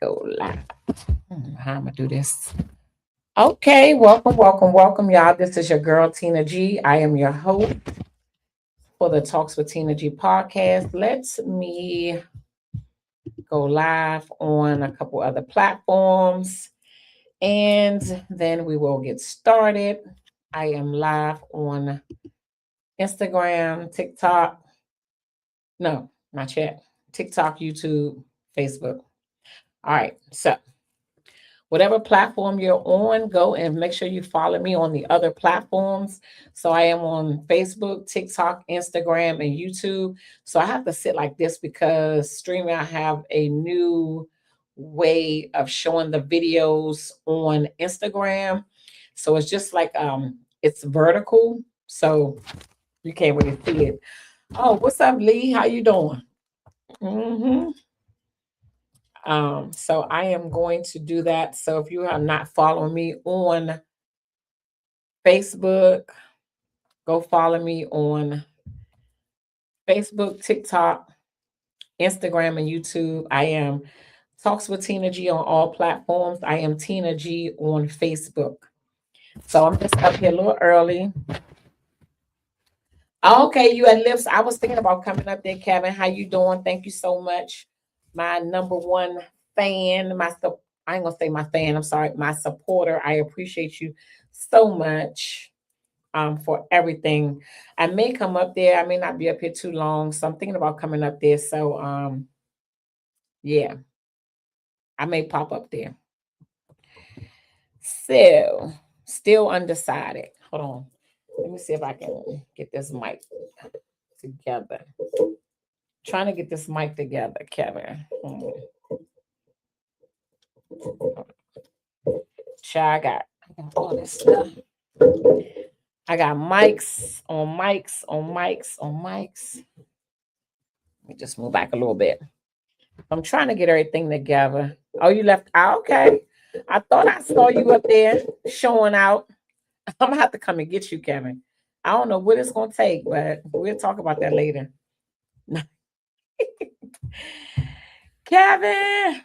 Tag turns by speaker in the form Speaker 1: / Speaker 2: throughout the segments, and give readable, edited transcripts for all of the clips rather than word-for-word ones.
Speaker 1: go live. How am I do this? Okay, welcome, y'all. This is your girl Tina G. I am your host for the Talks with Tina G podcast. Let me go live on a couple other platforms, and then we will get started. I am live on Instagram, TikTok. No, not yet. TikTok, YouTube, Facebook. All right, so whatever platform you're on, go and make sure you follow me on the other platforms. So I am on Facebook, TikTok, Instagram, and YouTube. So I have to sit like this because streaming, I have a new way of showing the videos on Instagram. So it's just like it's vertical. So you can't really see it. Oh, what's up, Lee? How you doing? Mm-hmm. So I am going to do that. So if you are not following me on Facebook, go follow me on Facebook, TikTok, Instagram, and YouTube. I am Talks with Tina G on all platforms. I am Tina G on Facebook. So I'm just up here a little early. Okay, you had lips. I was thinking about coming up there, Kevin. How you doing? Thank you so much. My number one fan, I ain't gonna say my fan, I'm sorry, my supporter. I appreciate you so much for everything. I may come up there. I may not be up here too long. So I'm thinking about coming up there. So yeah, I may pop up there. So still undecided. Hold on. Let me see if I can get this mic together. Trying to get this mic together, Kevin. I got all this stuff. I got mics on mics on mics on mics. Let me just move back a little bit. I'm trying to get everything together. Oh, you left out? Okay. I thought I saw you up there showing out. I'm gonna have to come and get you, Kevin. I don't know what it's gonna take, but we'll talk about that later. Kevin.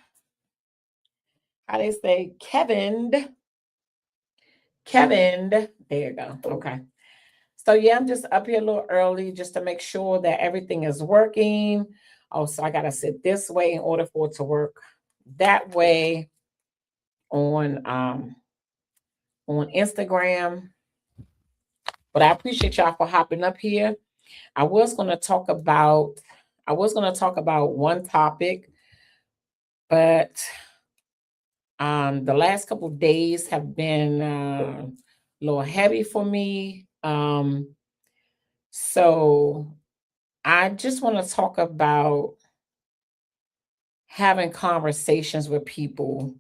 Speaker 1: How they say Kevin. Kevin. There you go. Okay. So yeah, I'm just up here a little early just to make sure that everything is working. Oh, so I gotta sit this way in order for it to work that way on Instagram. But I appreciate y'all for hopping up here. I was gonna talk about one topic, but the last couple of days have been a little heavy for me. So I just want to talk about having conversations with people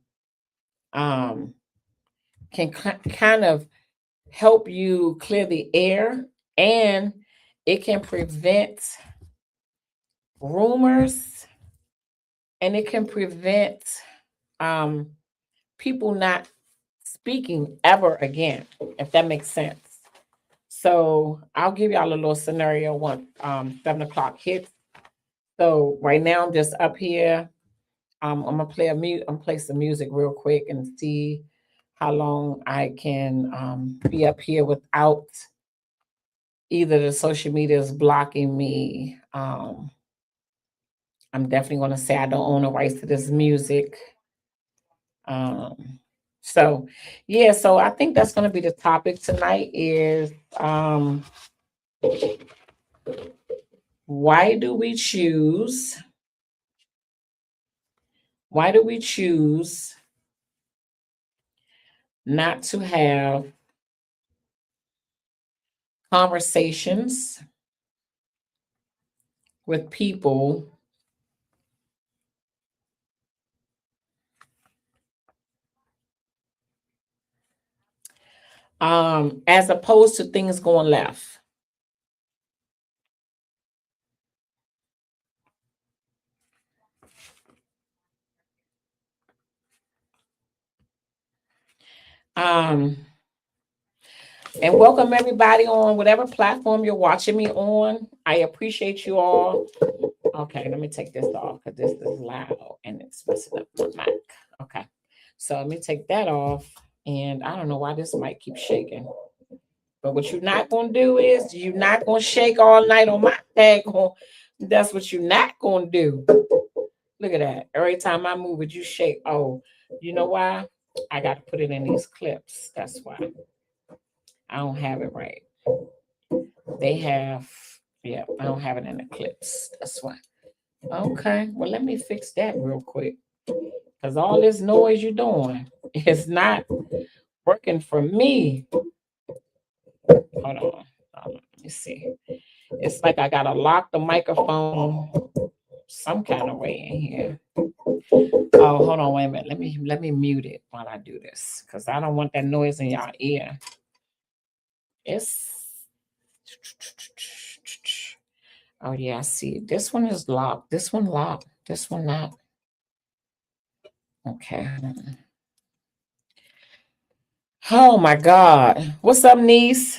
Speaker 1: can kind of help you clear the air, and it can prevent rumors, and it can prevent um, people not speaking ever again, if that makes sense. So I'll give y'all a little scenario once 7 o'clock hits. So right now I'm just up here. I'm gonna play some music real quick and see how long I can be up here without either the social media is blocking me. I'm definitely gonna say I don't own the rights to this music. Um, so yeah, so I think that's gonna be the topic tonight is why do we choose why do we choose not to have conversations with people as opposed to things going left? Um, and welcome everybody on whatever platform you're watching me on. I appreciate you all. Okay, let me take this off because this is loud and it's messing up my mic. So let me take that off. And I don't know why this mic keeps shaking. But what you're not gonna do is you're not gonna shake all night on my tag. That's what you're not gonna do. Look at that. Every time I move it, you shake. Oh, you know why? I got to put it in these clips. That's why. I don't have it right. They have, yeah, I don't have it in the clips. That's why. Okay, well, let me fix that real quick. Because all this noise you're doing is not working for me. Hold on. Let me see. It's like I got to lock the microphone some kind of way in here. Oh, hold on, wait a minute. Let me mute it while I do this. Because I don't want that noise in y'all ear. It's oh yeah, I see. This one is locked. This one locked. This one not. Okay. Oh my God. What's up, niece?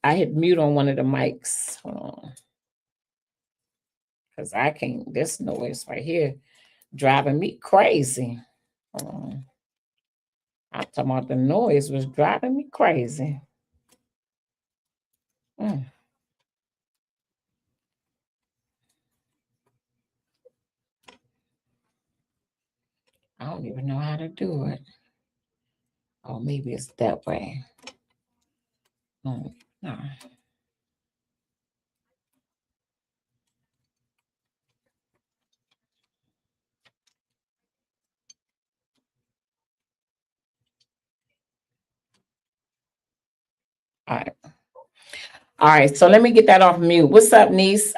Speaker 1: I hit mute on one of the mics. Hold on. Because I can't, this noise right here driving me crazy. Hold on. I'm talking about the noise was driving me crazy. I don't even know how to do it. Oh, maybe it's that way. Oh, no. All right. All right. So let me get that off mute. What's up, niece?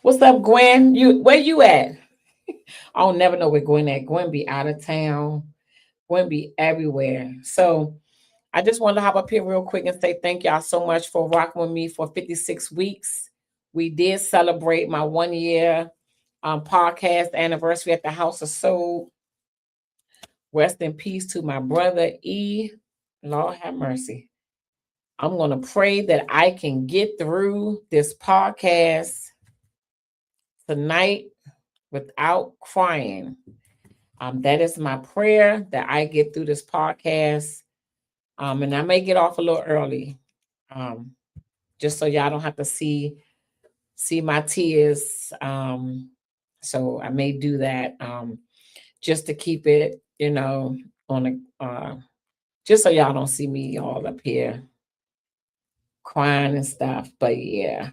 Speaker 1: What's up, Gwen? Where you at? I don't never know where Gwen at. Gwen be out of town. Gwen be everywhere. So I just wanted to hop up here real quick and say thank y'all so much for rocking with me for 56 weeks. We did celebrate my 1 year podcast anniversary at the House of Soul. Rest in peace to my brother E. Lord have mercy. I'm going to pray that I can get through this podcast tonight without crying. That is my prayer, that I get through this podcast. And I may get off a little early, just so y'all don't have to see my tears. So I may do that, just to keep it, on the, just so y'all don't see me all up here crying and stuff. But yeah,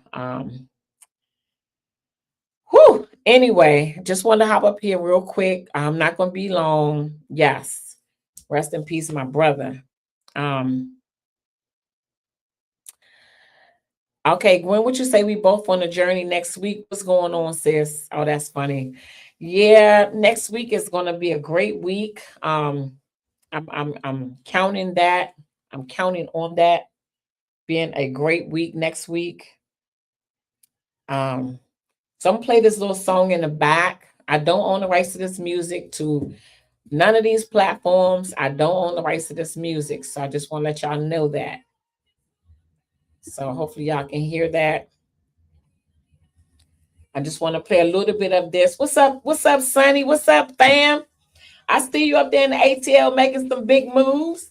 Speaker 1: whew. Anyway, just wanted to hop up here real quick. I'm not going to be long. Yes. Rest in peace, my brother. Okay, Gwen, what you say we both on a journey next week? What's going on, sis? Oh, that's funny. Yeah, next week is going to be a great week. I'm counting that. I'm counting on that being a great week next week. So I'm gonna play this little song in the back. I don't own the rights to this music to none of these platforms. I don't own the rights to this music. So I just want to let y'all know that. So hopefully y'all can hear that. I just want to play a little bit of this. What's up? What's up, Sonny? What's up, fam? I see you up there in the ATL making some big moves.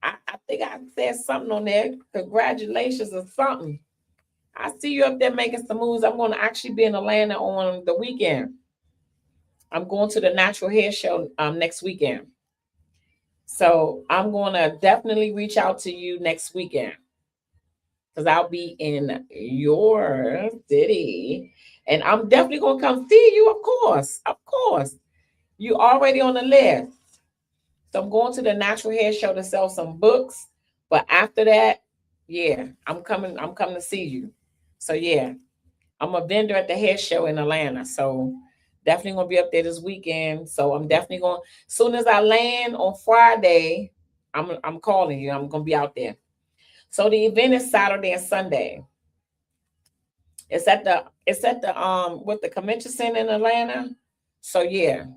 Speaker 1: I think I said something on there. Congratulations or something. I see you up there making some moves. I'm going to actually be in Atlanta on the weekend. I'm going to the Natural Hair Show next weekend. So I'm going to definitely reach out to you next weekend, because I'll be in your city. And I'm definitely going to come see you, of course. Of course. You already on the list. So I'm going to the Natural Hair Show to sell some books. But after that, yeah, I'm coming to see you. So yeah, I'm a vendor at the hair show in Atlanta. So definitely gonna be up there this weekend. So I'm definitely going, as soon as I land on Friday, I'm calling you. I'm gonna be out there. So the event is Saturday and Sunday. It's at the with the convention center in Atlanta. So yeah,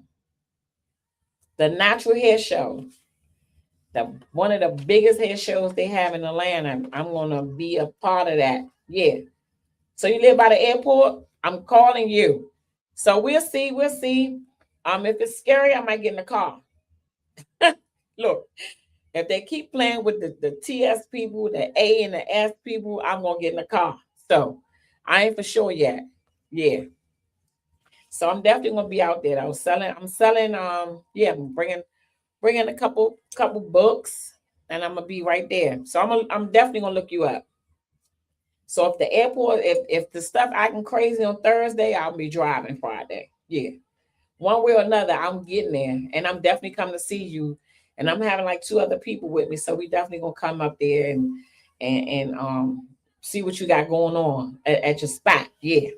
Speaker 1: the Natural Hair Show, one of the biggest hair shows they have in Atlanta. I'm gonna be a part of that. Yeah. So you live by the airport? I'm calling you. So we'll see. If it's scary, I might get in the car. Look, if they keep playing with the TS people, the A and the S people, I'm gonna get in the car. So I ain't for sure yet. Yeah. So I'm definitely gonna be out there. I'm selling. Yeah, I'm bringing a couple books, and I'm gonna be right there. So I'm definitely gonna look you up. So if the airport, if the stuff acting crazy on Thursday, I'll be driving Friday. Yeah, one way or another, I'm getting there, and I'm definitely coming to see you. And I'm having like 2 other people with me, so we definitely gonna come up there and see what you got going on at your spot. Yeah,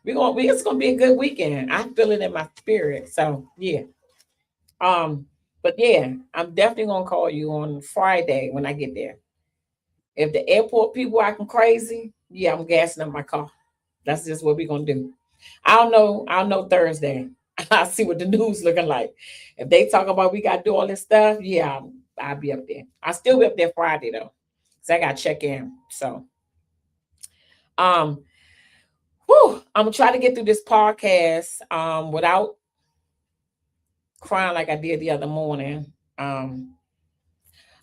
Speaker 1: it's gonna be a good weekend. I feel it in my spirit. So yeah. But yeah, I'm definitely gonna call you on Friday when I get there. If the airport people acting crazy, yeah, I'm gassing up my car. That's just what we're gonna do. I'll know Thursday. I'll see what the news looking like. If they talk about we gotta do all this stuff, yeah, I'll be up there. I'll still be up there Friday though. So I gotta check in. So um I'm gonna try to get through this podcast without crying like I did the other morning.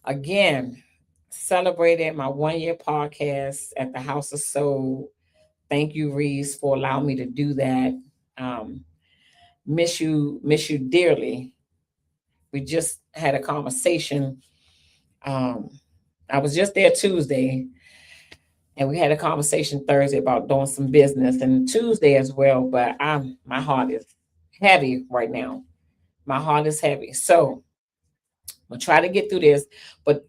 Speaker 1: Again, celebrated my 1 year podcast at the House of Soul. Thank you, Reese, for allowing me to do that. Miss you dearly. We just had a conversation. I was just there Tuesday, and we had a conversation Thursday about doing some business, and Tuesday as well. But my heart is heavy right now. My heart is heavy. So I'm gonna try to get through this. But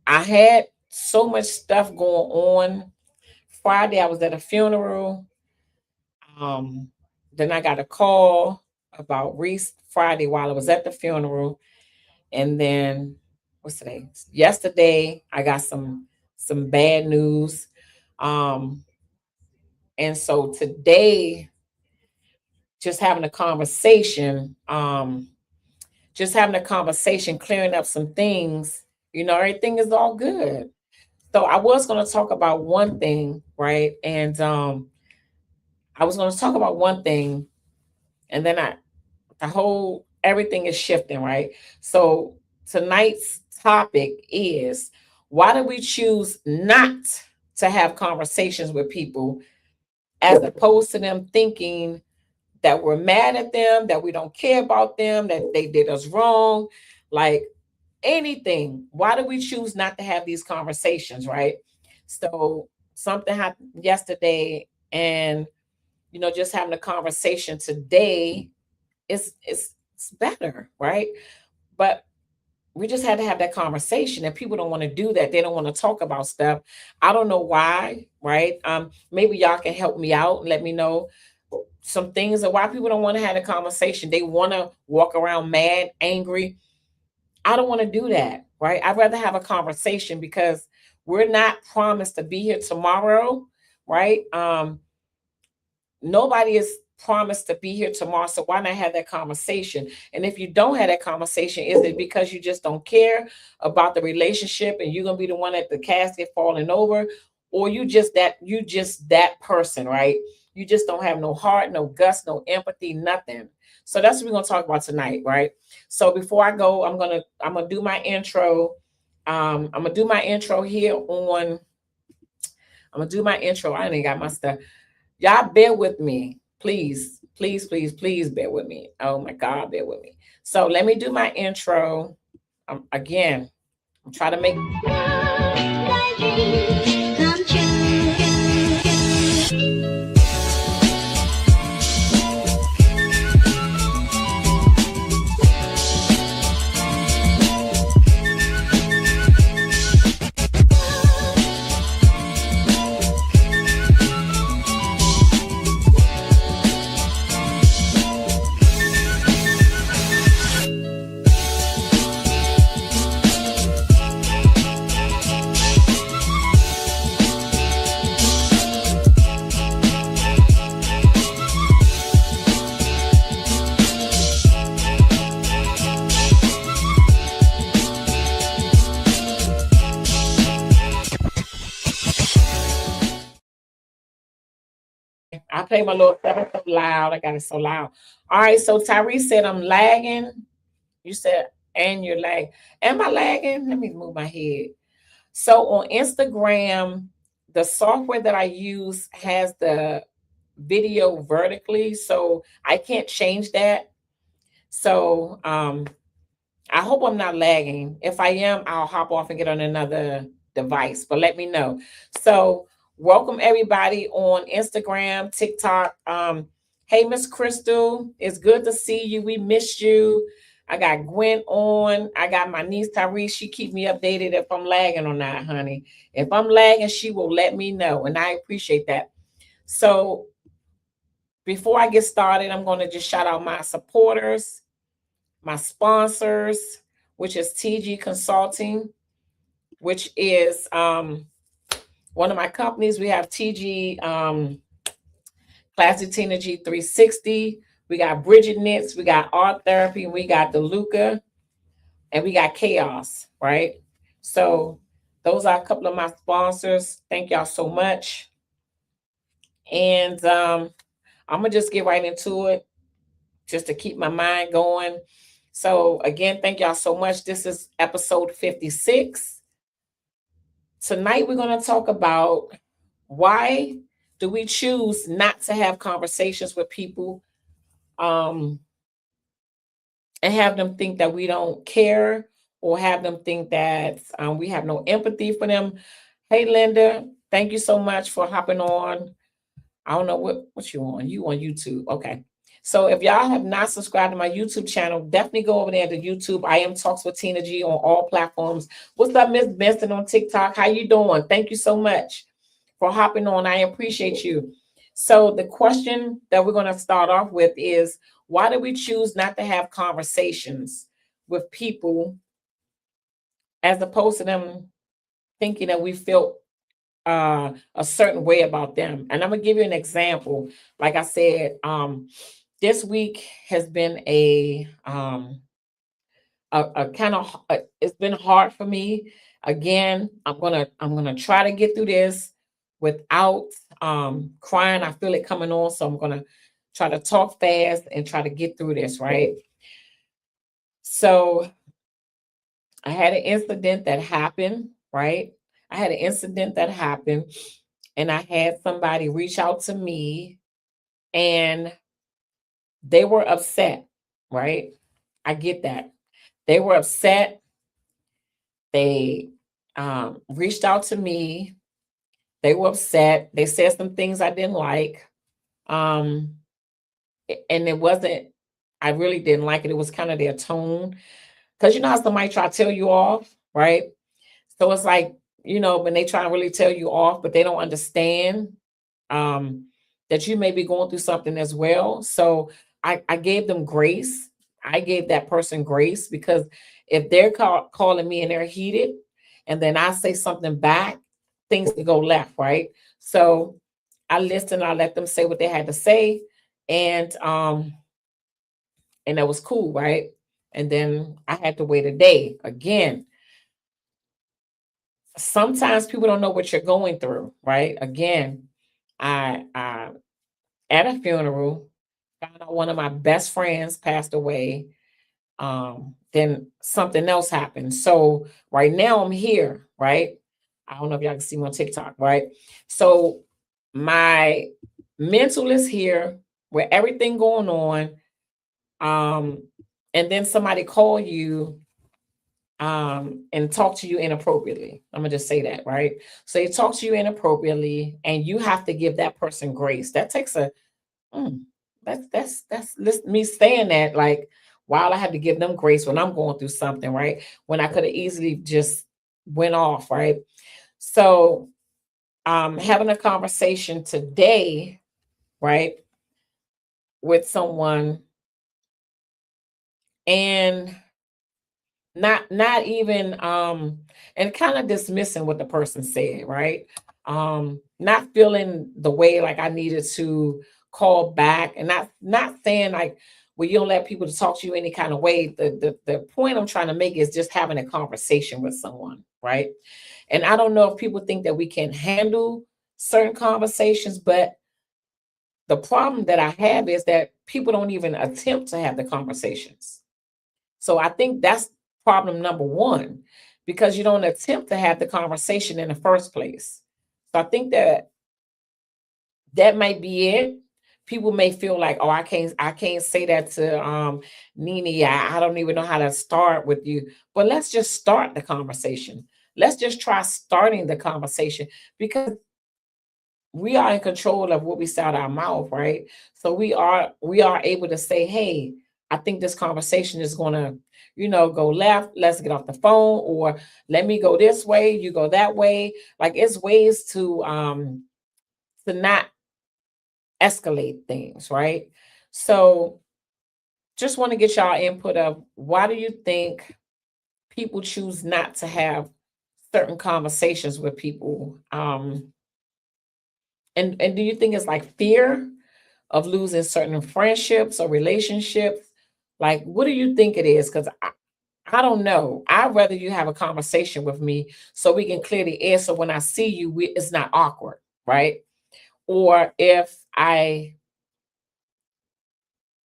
Speaker 1: I had so much stuff going on. Friday I was at a funeral. Then I got a call about Reese Friday while I was at the funeral. And then what's today? Yesterday I got some bad news. And so today, just having a conversation, clearing up some things, everything is all good. So I was going to talk about one thing, right? And I was going to talk about one thing, and then everything is shifting, right? So tonight's topic is, why do we choose not to have conversations with people as opposed to them thinking that we're mad at them, that we don't care about them, that they did us wrong, like anything? Why do we choose not to have these conversations, right? So something happened yesterday, and just having a conversation today is better, right? But we just had to have that conversation, and people don't want to do that. They don't want to talk about stuff. I don't know why, right? Maybe y'all can help me out and let me know some things of why people don't want to have a conversation. They want to walk around mad, angry. I don't want to do that, right? I'd rather have a conversation, because we're not promised to be here tomorrow, right? Nobody is promised to be here tomorrow, so why not have that conversation? And if you don't have that conversation, is it because you just don't care about the relationship and you're gonna be the one at the casket falling over, or you just that person, right? You just don't have no heart, no guts, no empathy, nothing. So that's what we're gonna talk about tonight, right? So before I go, I'm gonna do my intro. I'm gonna do my intro here on. I'm gonna do my intro. I ain't got my stuff. Y'all bear with me. Please, please, please, please bear with me. Oh my God, bear with me. So let me do my intro. Again, I'm trying to make come true. play my little stuff. It's so loud. I got it so loud. All right. So Tyrese said I'm lagging. You said, and you're lagging. Am I lagging? Let me move my head. So on Instagram, the software that I use has the video vertically, so I can't change that. So I hope I'm not lagging. If I am, I'll hop off and get on another device, but let me know. So welcome everybody on Instagram, TikTok. Hey, Miss Crystal, it's good to see you. We missed you. I got Gwen on. I got my niece Tyrese. She keep me updated if I'm lagging or not, honey. If I'm lagging, she will let me know, and I appreciate that. So before I get started, I'm going to just shout out my supporters, my sponsors, which is TG Consulting, which is one of my companies. We have TG Classic Tina G 360. We got Bridget Knits, we got Art Therapy, we got DeLuca, and we got Chaos, right? So those are a couple of my sponsors. Thank y'all so much. And I'm gonna just get right into it just to keep my mind going. So again, thank y'all so much. This is episode 56. Tonight we're going to talk about why do we choose not to have conversations with people and have them think that we don't care, or have them think that we have no empathy for them. Hey, Linda, thank you so much for hopping on. I don't know what you on. You on YouTube. Okay. So if y'all have not subscribed to my YouTube channel, definitely go over there to YouTube. I am Talks with Tina G on all platforms. What's up, Miss Benson on TikTok? How you doing? Thank you so much for hopping on. I appreciate you. So the question that we're going to start off with is, why do we choose not to have conversations with people as opposed to them thinking that we feel a certain way about them? And I'm gonna give you an example. Like I said, this week has been a kind of it's been hard for me. Again, I'm gonna try to get through this without crying. I feel it coming on, so I'm gonna try to talk fast and try to get through this, right? So I had an incident that happened, right? I had an incident that happened, and I had somebody reach out to me, and they were upset, right? I get that. They were upset. They reached out to me. They were upset. They said some things I didn't like. Um, and it wasn't, I really didn't like it. It was kind of their tone. Because you know how somebody try to tell you off, right? So it's like, when they try to really tell you off, but they don't understand that you may be going through something as well. So I gave them grace. I gave that person grace, because if they're calling me and they're heated, and then I say something back, things can go left, right? So I listened. I let them say what they had to say, and that was cool, right? And then I had to wait a day again. Sometimes people don't know what you're going through, right? Again, I at a funeral found out one of my best friends passed away. Then something else happened. So right now I'm here, right? I don't know if y'all can see me on TikTok, right? So my mental is here with everything going on. And then somebody call you and talk to you inappropriately. I'm gonna just say that, right? So they talk to you inappropriately, and you have to give that person grace. That takes that's me saying that, like, while I had to give them grace when I'm going through something, right? When I could have easily just went off, right? So having a conversation today, right, with someone, and not even and kind of dismissing what the person said, right? Not feeling the way like I needed to call back, and not saying like, well, you don't let people to talk to you any kind of way. The point I'm trying to make is just having a conversation with someone, right? And I don't know if people think that we can handle certain conversations, but the problem that I have is that people don't even attempt to have the conversations. So I think that's problem number one, because you don't attempt to have the conversation in the first place. So I think that might be it. People may feel like, oh, I can't say that to Nene. I don't even know how to start with you. But let's just start the conversation. Let's just try starting the conversation, because we are in control of what we say out our mouth, right? So we are able to say, hey, I think this conversation is gonna, go left. Let's get off the phone, or let me go this way, you go that way. Like, it's ways to not escalate things, right? So just want to get y'all input of, why do you think people choose not to have certain conversations with people? And do you think it's like fear of losing certain friendships or relationships? Like, what do you think it is? Because I don't know. I'd rather you have a conversation with me so we can clear the air. So when I see you, it's not awkward, right? Or if I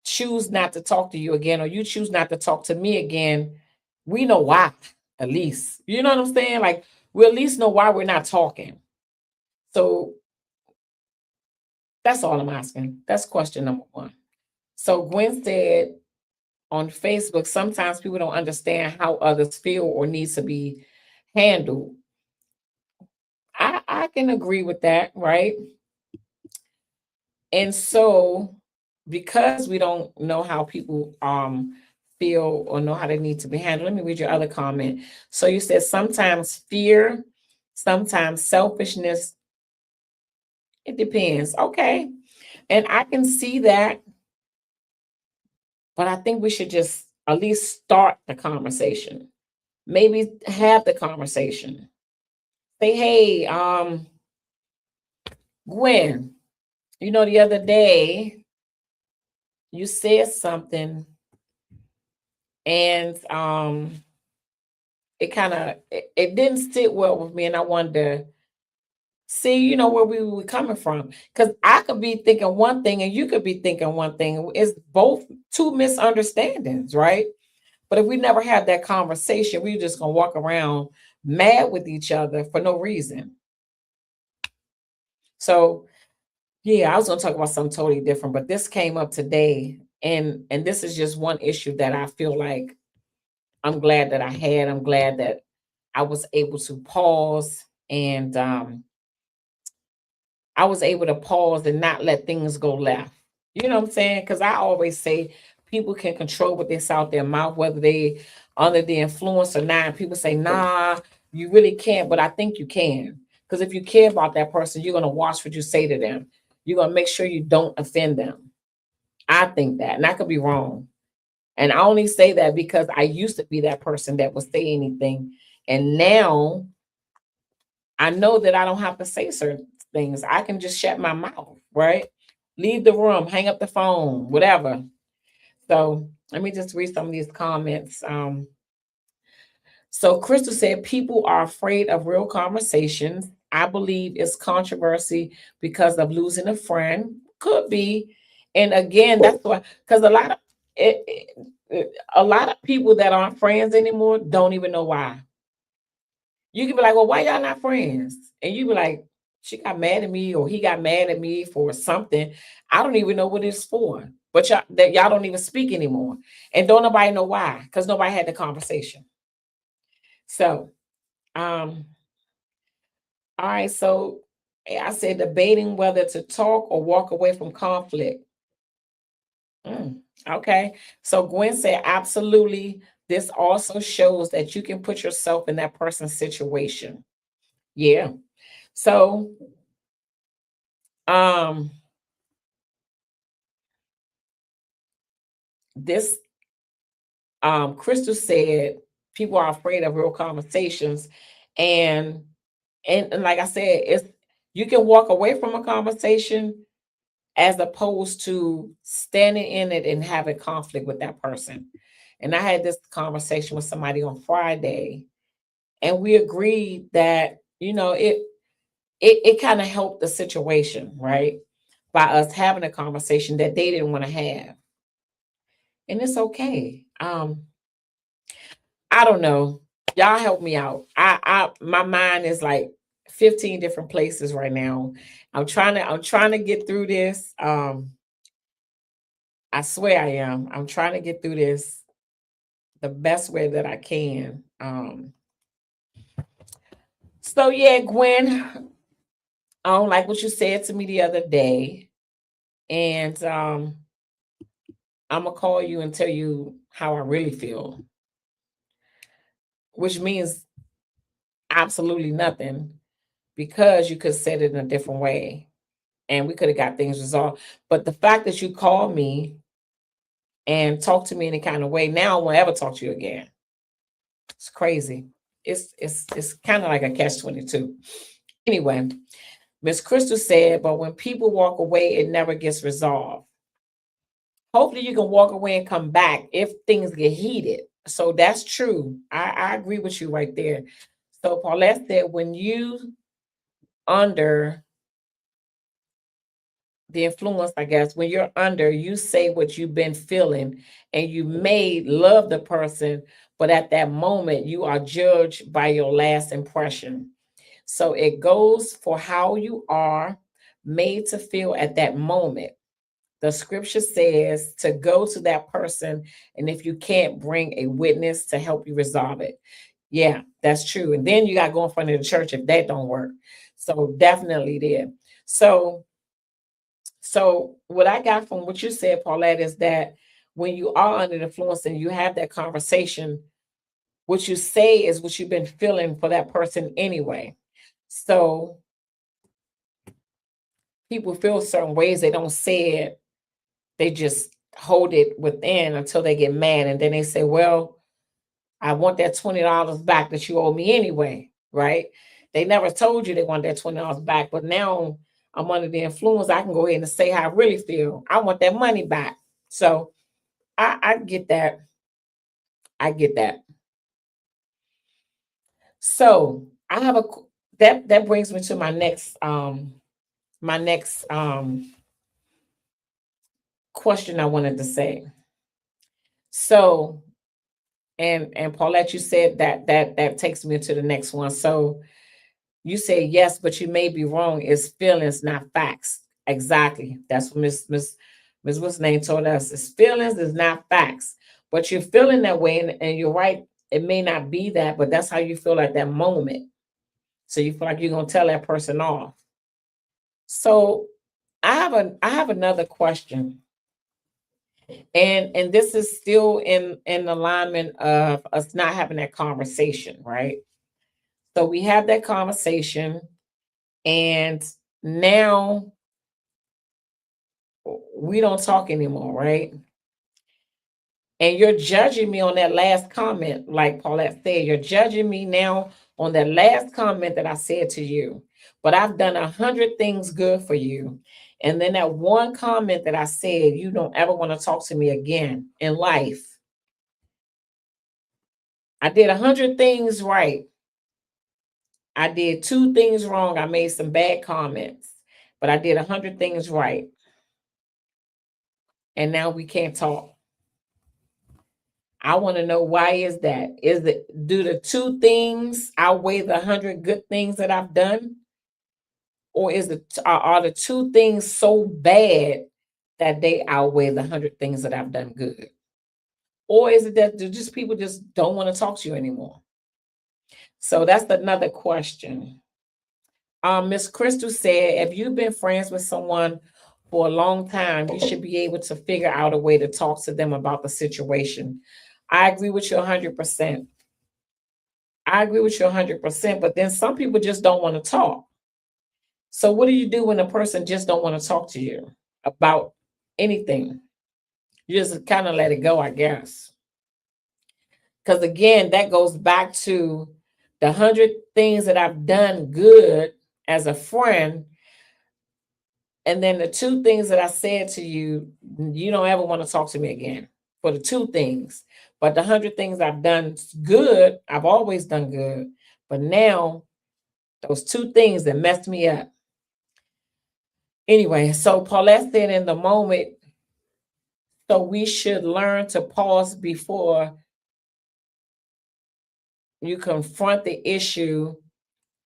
Speaker 1: choose not to talk to you again, or you choose not to talk to me again, we know why, at least. You know what I'm saying? Like, we at least know why we're not talking. So that's all I'm asking. That's question number one. So Gwen said on Facebook, sometimes people don't understand how others feel or needs to be handled. I can agree with that, right? And so, because we don't know how people feel or know how they need to be handled, let me read your other comment. So you said sometimes fear, sometimes selfishness. It depends. Okay. And I can see that, but I think we should just at least start the conversation. Maybe have the conversation. Say, hey, Gwen, the other day you said something, and it kind of it didn't sit well with me, and I wanted to see, where we were coming from. Because I could be thinking one thing and you could be thinking one thing. It's both two misunderstandings, right? But if we never have that conversation, we're just gonna walk around mad with each other for no reason. So yeah, I was gonna talk about something totally different, but this came up today, and this is just one issue that I feel like I'm glad that I had. I'm glad that I was able to pause, and I was able to pause and not let things go left. You know what I'm saying? Because I always say people can control what they say out their mouth, whether they under the influence or not. And people say, nah, you really can't, but I think you can. Because if you care about that person, you're gonna watch what you say to them. You're gonna make sure you don't offend them. I think that, and I could be wrong. And I only say that because I used to be that person that would say anything. And now I know that I don't have to say certain things. I can just shut my mouth, right? Leave the room, hang up the phone, whatever. So let me just read some of these comments. So Crystal said, people are afraid of real conversations. I believe it's controversy because of losing a friend. Could be. And again, that's why, because a lot of people that aren't friends anymore don't even know why. You can be like, well, why y'all not friends? And you be like, she got mad at me, or he got mad at me for something. I don't even know what it's for. But y'all don't even speak anymore. And don't nobody know why, because nobody had the conversation. So, all right, so I said debating whether to talk or walk away from conflict. Okay, so Gwen said, absolutely. This also shows that you can put yourself in that person's situation. Yeah. So, this Crystal said people are afraid of real conversations, and and like I said, it's you can walk away from a conversation as opposed to standing in it and having conflict with that person. And I had this conversation with somebody on Friday, and we agreed that it kind of helped the situation, right? by us having a conversation that they didn't want to have. And it's okay. I don't know. Y'all help me out. I my mind is like 15 different places right now. I'm trying to get through this. I swear I am. I'm trying to get through this the best way that I can. So yeah, Gwen, I don't like what you said to me the other day. And I'm gonna call you and tell you how I really feel, which means absolutely nothing because you could have said it in a different way and we could have got things resolved. But the fact that you called me and talked to me in any kind of way, now I won't ever talk to you again. It's crazy. It's kind of like a catch-22. Anyway, Miss Crystal said, but when people walk away, it never gets resolved. Hopefully you can walk away and come back if things get heated. So that's true. I agree with you right there. So Paulette said, when you under the influence, I guess, when you're under, you say what you've been feeling and you may love the person, but at that moment you are judged by your last impression. So it goes for how you are made to feel at that moment. The scripture says to go to that person, and if you can't, bring a witness to help you resolve it. Yeah, that's true. And then you got to go in front of the church if that don't work. So definitely there. So what I got from what you said, Paulette, is that when you are under the influence and you have that conversation, what you say is what you've been feeling for that person anyway. So people feel certain ways, they don't say it, they just hold it within until they get mad. And then they say, well, I want that $20 back that you owe me anyway, right? They never told you they want that $20 back, but now I'm under the influence. I can go ahead and say how I really feel. I want that money back. So I get that. I get that. So I have that brings me to my next question I wanted to say. So and Paulette, you said that takes me to the next one. So you say yes, but you may be wrong. It's feelings, not facts. Exactly. That's what Miss what's name told us. It's feelings, it's not facts. But you're feeling that way, and you're right. It may not be that, but that's how you feel at that moment. So you feel like you're gonna tell that person off. So I have another question. And this is still in alignment of us not having that conversation, right? So we have that conversation, and now we don't talk anymore, right? And you're judging me on that last comment, like Paulette said, you're judging me now on that last comment that I said to you. But I've done 100 things good for you. And then that one comment that I said, you don't ever want to talk to me again in life. I did 100 things right. I did 2 things wrong. I made some bad comments, but I did 100 things right. And now we can't talk. I want to know, why is that? Is it, do the 2 things outweigh the 100 good things that I've done? Or are the 2 things so bad that they outweigh the 100 things that I've done good? Or is it that just people just don't want to talk to you anymore? So that's another question. Miss Crystal said, if you've been friends with someone for a long time, you should be able to figure out a way to talk to them about the situation. I agree with you 100%. I agree with you 100%, but then some people just don't want to talk. So what do you do when a person just don't want to talk to you about anything? You just kind of let it go, I guess. Because again, that goes back to the 100 things that I've done good as a friend. And then the 2 things that I said to you, you don't ever want to talk to me again for the 2 things. But the 100 things I've done good, I've always done good. But now those 2 things that messed me up. Anyway, so Paulette said in the moment, so we should learn to pause before you confront the issue.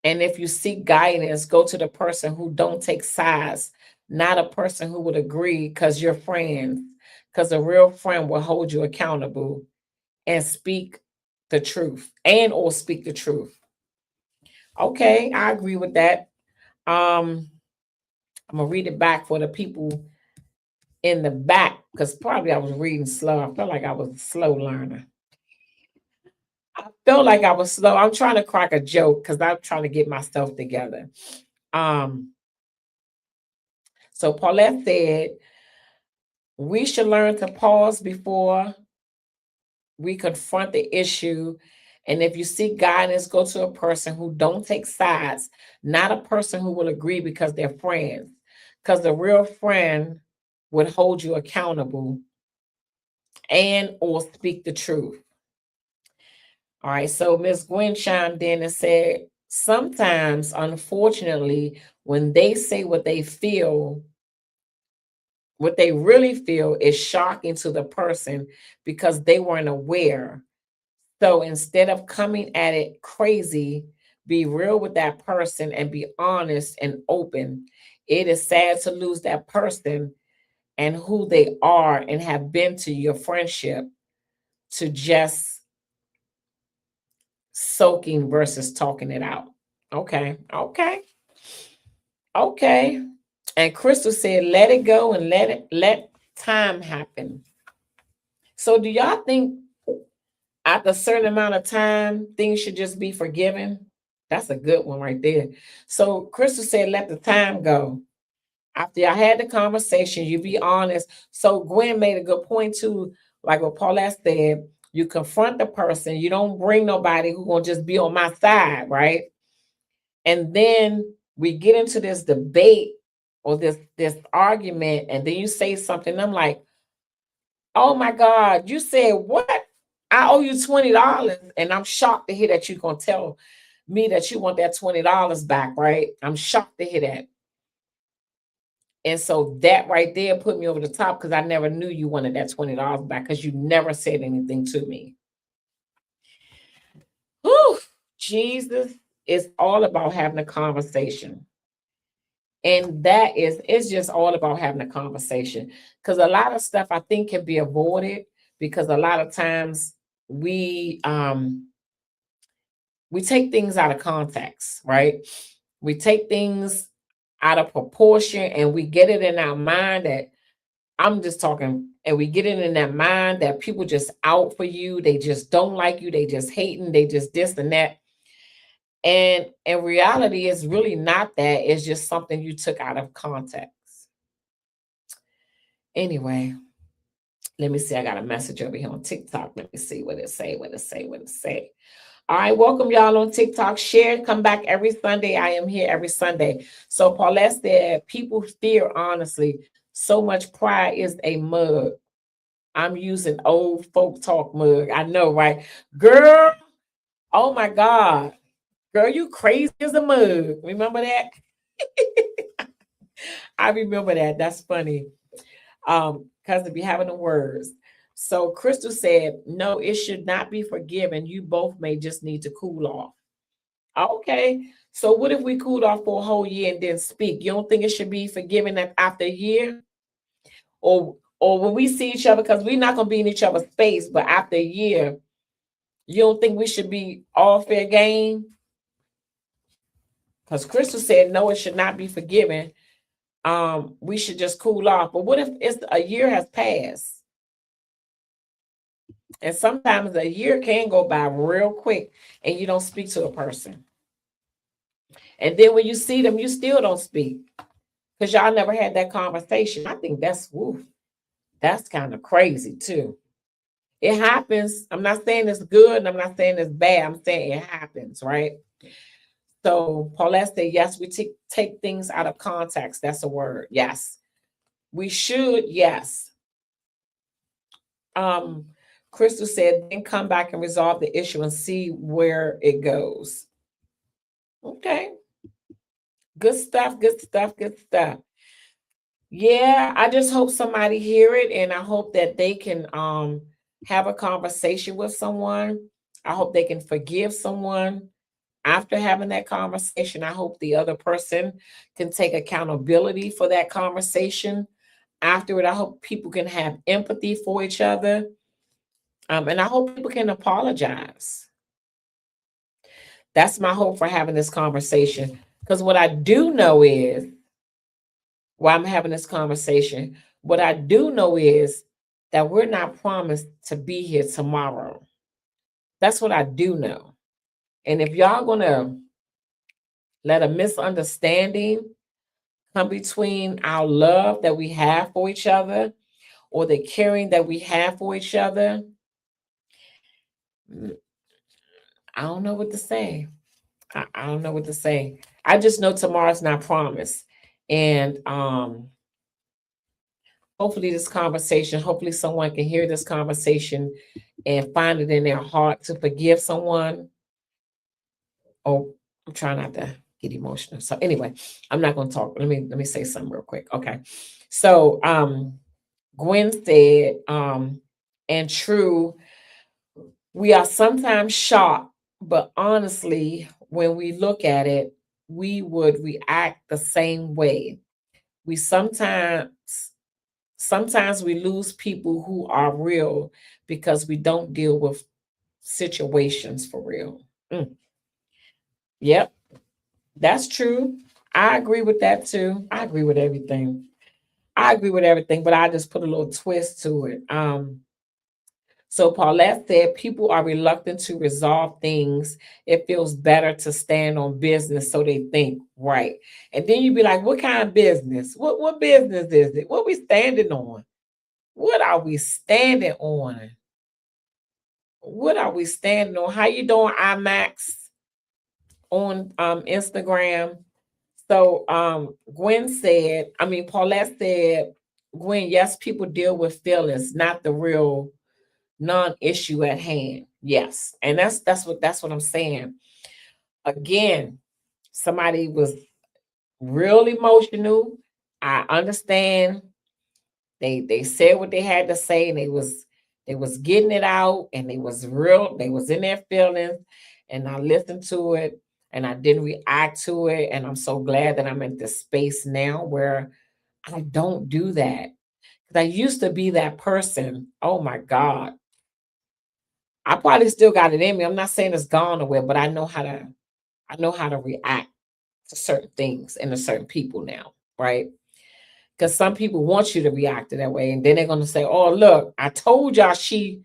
Speaker 1: And if you seek guidance, go to the person who don't take sides, not a person who would agree because you're friends. Because a real friend will hold you accountable and speak the truth or speak the truth. Okay, I agree with that. I'm gonna read it back for the people in the back because probably I was reading slow. I felt like I was a slow learner. I felt like I was slow. I'm trying to crack a joke because I'm trying to get myself together. Um, so Paulette said, we should learn to pause before we confront the issue. And if you seek guidance, go to a person who don't take sides, not a person who will agree because they're friends. Because the real friend would hold you accountable and or speak the truth. All right. So Miss Gwen chimed in and said, sometimes, unfortunately, when they say what they feel, what they really feel is shocking to the person because they weren't aware. So instead of coming at it crazy, be real with that person and be honest and open. It is sad to lose that person and who they are and have been to your friendship to just soaking versus talking it out. Okay. Okay. Okay. And Crystal said, let it go and let time happen. So do y'all think after a certain amount of time, things should just be forgiven? That's a good one right there. So Crystal said, let the time go. After I had the conversation, you be honest. So Gwen made a good point too, like what Paulette said. You confront the person. You don't bring nobody who gonna just be on my side, right? And then we get into this debate or this argument, and then you say something. I'm like, oh my God, you said what? I owe you $20. And I'm shocked to hear that you're gonna tell me that you want that $20 back, right? I'm shocked to hear that. And so that right there put me over the top because I never knew you wanted that $20 back because you never said anything to me. Whew, Jesus is all about having a conversation. And it's just all about having a conversation. Because a lot of stuff I think can be avoided because a lot of times we take things out of context, right? We take things out of proportion and we get it in our mind that I'm just talking, and we get it in that mind that people just out for you. They just don't like you. They just hating. They just this and that. And in reality, it's really not that. It's just something you took out of context. Anyway, let me see. I got a message over here on TikTok. Let me see what it say. What it say. What it say. All right, welcome y'all on TikTok. Share, come back every Sunday. I am here every Sunday. So Paulette said, people fear honestly. So much pride is a mug. I'm using old folk talk mug. I know, right? Girl, oh my God. Girl, you crazy as a mug. Remember that? I remember that. That's funny. Because to be having the words. So Crystal said, no, it should not be forgiven. You both may just need to cool off. Okay. So what if we cooled off for a whole year and didn't speak? You don't think it should be forgiven after a year? Or when we see each other, because we're not gonna be in each other's space, but after a year, you don't think we should be all fair game? Because Crystal said no, it should not be forgiven. We should just cool off. But what if a year has passed? And sometimes a year can go by real quick and you don't speak to a person. And then when you see them, you still don't speak because y'all never had that conversation. I think that's kind of crazy too. It happens. I'm not saying it's good and I'm not saying it's bad. I'm saying it happens, right? So Paulette said, yes, we take things out of context. That's a word. Yes. We should, yes. Crystal said, then come back and resolve the issue and see where it goes. Okay. Good stuff, good stuff, good stuff. Yeah, I just hope somebody hear it, and I hope that they can have a conversation with someone. I hope they can forgive someone after having that conversation. I hope the other person can take accountability for that conversation after it. I hope people can have empathy for each other. And I hope people can apologize. That's my hope for having this conversation. Because what I do know is, while I'm having this conversation, what I do know is that we're not promised to be here tomorrow. That's what I do know. And if y'all gonna let a misunderstanding come between our love that we have for each other or the caring that we have for each other, mm, I don't know what to say. I don't know what to say. I just know tomorrow's not promised. And hopefully this conversation, hopefully someone can hear this conversation and find it in their heart to forgive someone. Oh, I'm trying not to get emotional. So anyway, I'm not gonna talk. Let me say something real quick. Okay. So Gwen said, and true, we are sometimes shocked, but honestly, when we look at it, we would react the same way. We sometimes we lose people who are real because we don't deal with situations for real. Mm, yep, that's true. I agree with that too. I agree with everything. I agree with everything, but I just put a little twist to it. So Paulette said people are reluctant to resolve things. It feels better to stand on business, so they think, right. And then you be like, what kind of business? What business is it? What we standing on? What are we standing on? What are we standing on? How you doing, IMAX on Instagram? So Gwen said, I mean Paulette said, Gwen, yes, people deal with feelings, not the real non-issue at hand. Yes. And that's what I'm saying. Again, somebody was real emotional. I understand. They said what they had to say, and they was getting it out, and they was in their feelings, and I listened to it, and I didn't react to it. And I'm so glad that I'm in this space now where I don't do that. Because I used to be that person. Oh my God. I probably still got it in me. I'm not saying it's gone away, but I know how to react to certain things and to certain people now, right? Because some people want you to react to that way, and then they're gonna say, "Oh, look, I told y'all she